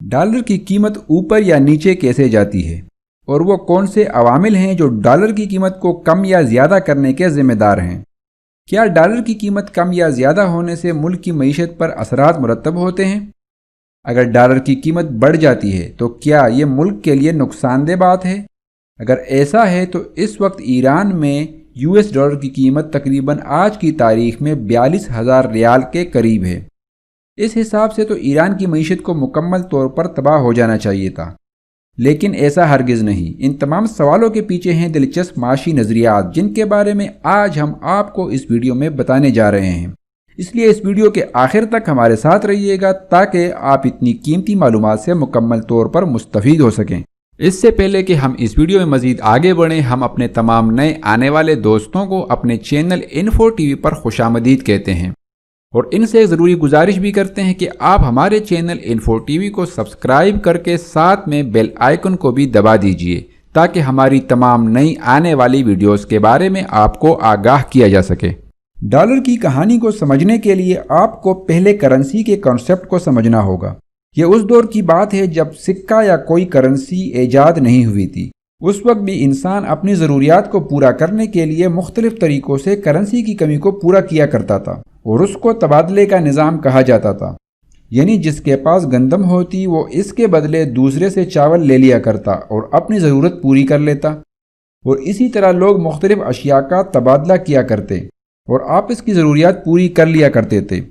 Dollar کی قیمت اوپر یا نیچے کیسے جاتی ہے اور وہ کون سے عوامل ہیں جو ڈالر کی قیمت کو کم یا زیادہ کرنے کے ذمہ دار ہیں؟ کیا ڈالر کی قیمت کم یا زیادہ ہونے سے ملک کی معیشت پر اثرات مرتب ہوتے ہیں؟ اگر ڈالر کی قیمت بڑھ جاتی ہے تو کیا یہ ملک کے لیے نقصان دہ بات ہے؟ اگر ایسا ہے تو اس وقت ایران میں US ڈالر کی قیمت تقریباً آج کی تاریخ میں 42,000 ریال کے قریب ہے۔ اس حساب سے تو ایران کی معیشت کو مکمل طور پر تباہ ہو جانا چاہیے تھا، لیکن ایسا ہرگز نہیں۔ ان تمام سوالوں کے پیچھے ہیں دلچسپ معاشی نظریات جن کے بارے میں آج ہم آپ کو اس ویڈیو میں بتانے جا رہے ہیں، اس لیے اس ویڈیو کے آخر تک ہمارے ساتھ رہیے گا تاکہ آپ اتنی قیمتی معلومات سے مکمل طور پر مستفید ہو سکیں۔ اس سے پہلے کہ ہم اس ویڈیو میں مزید آگے بڑھیں، ہم اپنے تمام نئے آنے والے دوستوں کو اپنے چینل انفو ٹی وی پر خوش آمدید کہتے ہیں اور ان سے ضروری گزارش بھی کرتے ہیں کہ آپ ہمارے چینل انفو ٹی وی کو سبسکرائب کر کے ساتھ میں بیل آئیکن کو بھی دبا دیجئے تاکہ ہماری تمام نئی آنے والی ویڈیوز کے بارے میں آپ کو آگاہ کیا جا سکے۔ ڈالر کی کہانی کو سمجھنے کے لیے آپ کو پہلے کرنسی کے کانسیپٹ کو سمجھنا ہوگا۔ یہ اس دور کی بات ہے جب سکہ یا کوئی کرنسی ایجاد نہیں ہوئی تھی۔ اس وقت بھی انسان اپنی ضروریات کو پورا کرنے کے لیے مختلف طریقوں سے کرنسی کی کمی کو پورا کیا کرتا تھا اور اس کو تبادلے کا نظام کہا جاتا تھا، یعنی جس کے پاس گندم ہوتی وہ اس کے بدلے دوسرے سے چاول لے لیا کرتا اور اپنی ضرورت پوری کر لیتا، اور اسی طرح لوگ مختلف اشیاء کا تبادلہ کیا کرتے اور آپس کی ضروریات پوری کر لیا کرتے تھے۔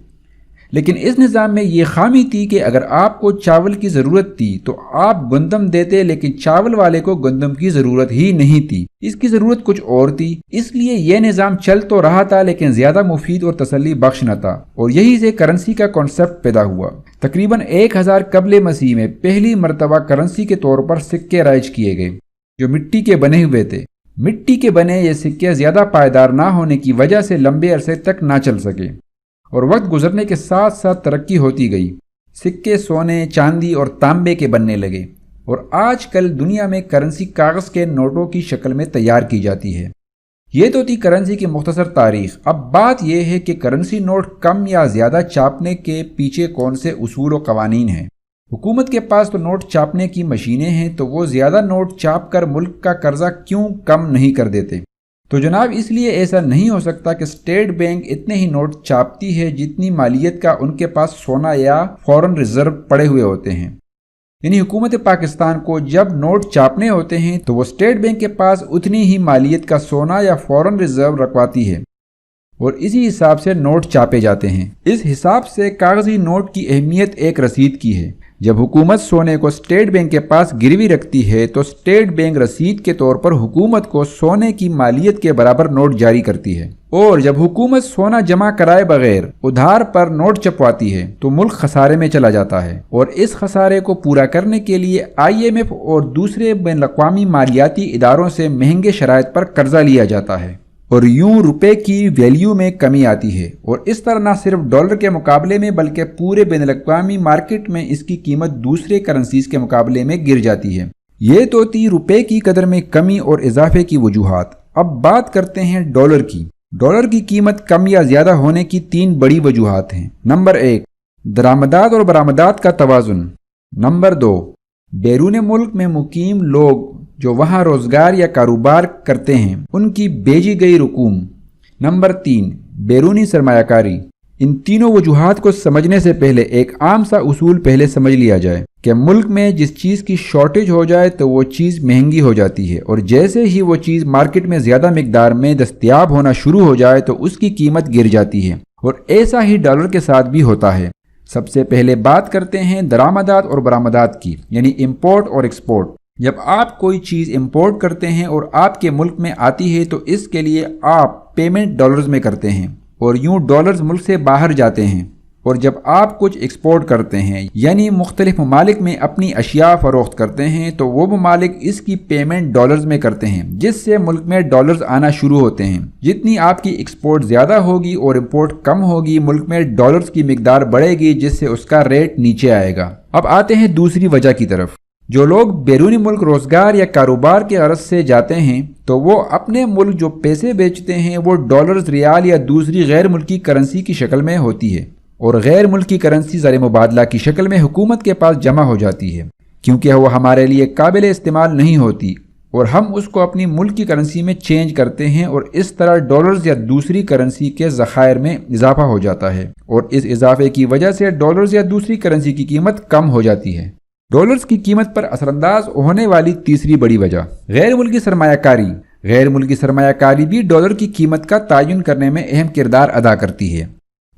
لیکن اس نظام میں یہ خامی تھی کہ اگر آپ کو چاول کی ضرورت تھی تو آپ گندم دیتے، لیکن چاول والے کو گندم کی ضرورت ہی نہیں تھی، اس کی ضرورت کچھ اور تھی۔ اس لیے یہ نظام چل تو رہا تھا لیکن زیادہ مفید اور تسلی بخش نہ تھا، اور یہی سے کرنسی کا کانسیپٹ پیدا ہوا۔ تقریباً 1000 قبل مسیح میں پہلی مرتبہ کرنسی کے طور پر سکے رائج کیے گئے جو مٹی کے بنے ہوئے تھے۔ مٹی کے بنے یہ سکے زیادہ پائیدار نہ ہونے کی وجہ سے لمبے عرصے تک نہ چل سکے، اور وقت گزرنے کے ساتھ ساتھ ترقی ہوتی گئی۔ سکے سونے، چاندی اور تانبے کے بننے لگے، اور آج کل دنیا میں کرنسی کاغذ کے نوٹوں کی شکل میں تیار کی جاتی ہے۔ یہ تو تھی کرنسی کی مختصر تاریخ۔ اب بات یہ ہے کہ کرنسی نوٹ کم یا زیادہ چھاپنے کے پیچھے کون سے اصول و قوانین ہیں۔ حکومت کے پاس تو نوٹ چھاپنے کی مشینیں ہیں، تو وہ زیادہ نوٹ چھاپ کر ملک کا قرضہ کیوں کم نہیں کر دیتے؟ تو جناب اس لیے ایسا نہیں ہو سکتا کہ اسٹیٹ بینک اتنے ہی نوٹ چھاپتی ہے جتنی مالیت کا ان کے پاس سونا یا فورن ریزرو پڑے ہوئے ہوتے ہیں۔ یعنی حکومت پاکستان کو جب نوٹ چھاپنے ہوتے ہیں تو وہ اسٹیٹ بینک کے پاس اتنی ہی مالیت کا سونا یا فورن ریزرو رکھواتی ہے، اور اسی حساب سے نوٹ چھاپے جاتے ہیں۔ اس حساب سے کاغذی نوٹ کی اہمیت ایک رسید کی ہے۔ جب حکومت سونے کو اسٹیٹ بینک کے پاس گروی رکھتی ہے تو اسٹیٹ بینک رسید کے طور پر حکومت کو سونے کی مالیت کے برابر نوٹ جاری کرتی ہے، اور جب حکومت سونا جمع کرائے بغیر ادھار پر نوٹ چھپواتی ہے تو ملک خسارے میں چلا جاتا ہے، اور اس خسارے کو پورا کرنے کے لیے IMF اور دوسرے بین الاقوامی مالیاتی اداروں سے مہنگے شرائط پر قرضہ لیا جاتا ہے، اور یوں روپے کی ویلیو میں کمی آتی ہے، اور اس طرح نہ صرف ڈالر کے مقابلے میں بلکہ پورے بین الاقوامی مارکیٹ میں اس کی قیمت دوسرے کرنسیز کے مقابلے میں گر جاتی ہے۔ یہ تو تھی روپے کی قدر میں کمی اور اضافے کی وجوہات۔ اب بات کرتے ہیں ڈالر کی۔ ڈالر کی قیمت کم یا زیادہ ہونے کی 3 بڑی وجوہات ہیں۔ نمبر 1، درآمدات اور برآمدات کا توازن۔ نمبر 2، بیرون ملک میں مقیم لوگ جو وہاں روزگار یا کاروبار کرتے ہیں ان کی بھیجی گئی رقوم۔ نمبر 3، بیرونی سرمایہ کاری۔ ان تینوں وجوہات کو سمجھنے سے پہلے ایک عام سا اصول پہلے سمجھ لیا جائے کہ ملک میں جس چیز کی شارٹیج ہو جائے تو وہ چیز مہنگی ہو جاتی ہے، اور جیسے ہی وہ چیز مارکیٹ میں زیادہ مقدار میں دستیاب ہونا شروع ہو جائے تو اس کی قیمت گر جاتی ہے، اور ایسا ہی ڈالر کے ساتھ بھی ہوتا ہے۔ سب سے پہلے بات کرتے ہیں درآمدات اور برآمدات کی، یعنی امپورٹ اور ایکسپورٹ۔ جب آپ کوئی چیز امپورٹ کرتے ہیں اور آپ کے ملک میں آتی ہے تو اس کے لیے آپ پیمنٹ ڈالرز میں کرتے ہیں، اور یوں ڈالرز ملک سے باہر جاتے ہیں، اور جب آپ کچھ ایکسپورٹ کرتے ہیں یعنی مختلف ممالک میں اپنی اشیاء فروخت کرتے ہیں تو وہ ممالک اس کی پیمنٹ ڈالرز میں کرتے ہیں، جس سے ملک میں ڈالرز آنا شروع ہوتے ہیں۔ جتنی آپ کی ایکسپورٹ زیادہ ہوگی اور امپورٹ کم ہوگی، ملک میں ڈالرز کی مقدار بڑھے گی، جس سے اس کا ریٹ نیچے آئے گا۔ اب آتے ہیں دوسری وجہ کی طرف۔ جو لوگ بیرونی ملک روزگار یا کاروبار کے غرض سے جاتے ہیں تو وہ اپنے ملک جو پیسے بیچتے ہیں وہ ڈالرز، ریال یا دوسری غیر ملکی کرنسی کی شکل میں ہوتی ہے، اور غیر ملکی کرنسی زر مبادلہ کی شکل میں حکومت کے پاس جمع ہو جاتی ہے، کیونکہ وہ ہمارے لیے قابل استعمال نہیں ہوتی اور ہم اس کو اپنی ملک کی کرنسی میں چینج کرتے ہیں، اور اس طرح ڈالرز یا دوسری کرنسی کے ذخائر میں اضافہ ہو جاتا ہے، اور اس اضافے کی وجہ سے ڈالرز یا دوسری کرنسی کی قیمت کم ہو جاتی ہے۔ ڈالرز کی قیمت پر اثر انداز ہونے والی تیسری بڑی وجہ غیر ملکی سرمایہ کاری۔ غیر ملکی سرمایہ کاری بھی ڈالر کی قیمت کا تعین کرنے میں اہم کردار ادا کرتی ہے۔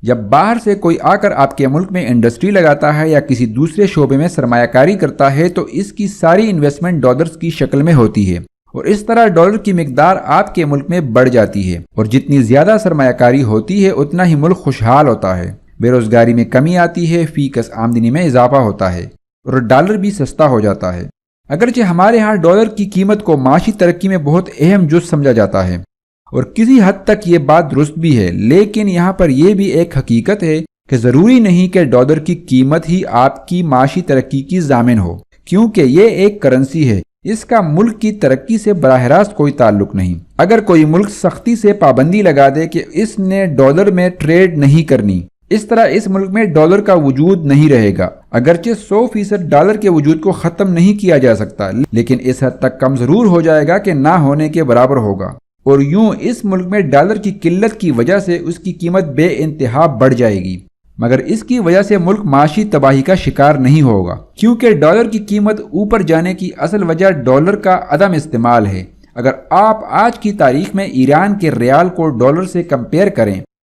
جب باہر سے کوئی آ کر آپ کے ملک میں انڈسٹری لگاتا ہے یا کسی دوسرے شعبے میں سرمایہ کاری کرتا ہے تو اس کی ساری انویسٹمنٹ ڈالرز کی شکل میں ہوتی ہے، اور اس طرح ڈالر کی مقدار آپ کے ملک میں بڑھ جاتی ہے، اور جتنی زیادہ سرمایہ کاری ہوتی ہے اتنا ہی ملک خوشحال ہوتا ہے، بے روزگاری میں کمی آتی ہے، فی کس آمدنی میں اضافہ ہوتا ہے، اور ڈالر بھی سستا ہو جاتا ہے۔ اگرچہ ہمارے ہاں ڈالر کی قیمت کو معاشی ترقی میں بہت اہم جز سمجھا جاتا ہے، اور کسی حد تک یہ بات درست بھی ہے، لیکن یہاں پر یہ بھی ایک حقیقت ہے کہ ضروری نہیں کہ ڈالر کی قیمت ہی آپ کی معاشی ترقی کی ضامن ہو، کیونکہ یہ ایک کرنسی ہے، اس کا ملک کی ترقی سے براہ راست کوئی تعلق نہیں۔ اگر کوئی ملک سختی سے پابندی لگا دے کہ اس نے ڈالر میں ٹریڈ نہیں کرنی، اس طرح اس ملک میں ڈالر کا وجود نہیں رہے گا۔ اگرچہ 100% ڈالر کے وجود کو ختم نہیں کیا جا سکتا، لیکن اس حد تک کم ضرور ہو جائے گا کہ نہ ہونے کے برابر ہوگا، اور یوں اس ملک میں ڈالر کی قلت کی وجہ سے اس کی قیمت بے انتہا بڑھ جائے گی، مگر اس کی وجہ سے ملک معاشی تباہی کا شکار نہیں ہوگا، کیونکہ ڈالر کی قیمت اوپر جانے کی اصل وجہ ڈالر کا عدم استعمال ہے۔ اگر آپ آج کی تاریخ میں ایران کے ریال کو ڈالر سے کمپیئر کریں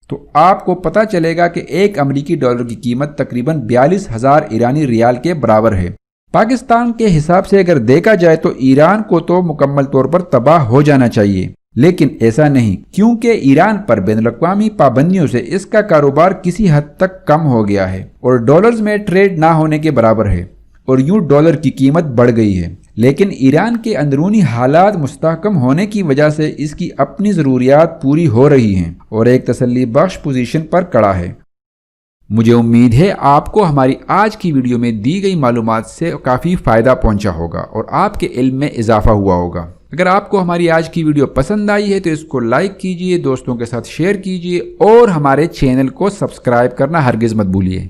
تو آپ کو پتہ چلے گا کہ ایک امریکی ڈالر کی قیمت تقریباً 42,000 ایرانی ریال کے برابر ہے۔ پاکستان کے حساب سے اگر دیکھا جائے تو ایران کو تو مکمل طور پر تباہ ہو جانا چاہیے، لیکن ایسا نہیں، کیونکہ ایران پر بین الاقوامی پابندیوں سے اس کا کاروبار کسی حد تک کم ہو گیا ہے اور ڈالرز میں ٹریڈ نہ ہونے کے برابر ہے، اور یوں ڈالر کی قیمت بڑھ گئی ہے۔ لیکن ایران کے اندرونی حالات مستحکم ہونے کی وجہ سے اس کی اپنی ضروریات پوری ہو رہی ہیں اور ایک تسلی بخش پوزیشن پر کڑا ہے۔ مجھے امید ہے آپ کو ہماری آج کی ویڈیو میں دی گئی معلومات سے کافی فائدہ پہنچا ہوگا اور آپ کے علم میں اضافہ ہوا ہوگا۔ اگر آپ کو ہماری آج کی ویڈیو پسند آئی ہے تو اس کو لائک کیجئے، دوستوں کے ساتھ شیئر کیجئے، اور ہمارے چینل کو سبسکرائب کرنا ہرگز مت بھولیے۔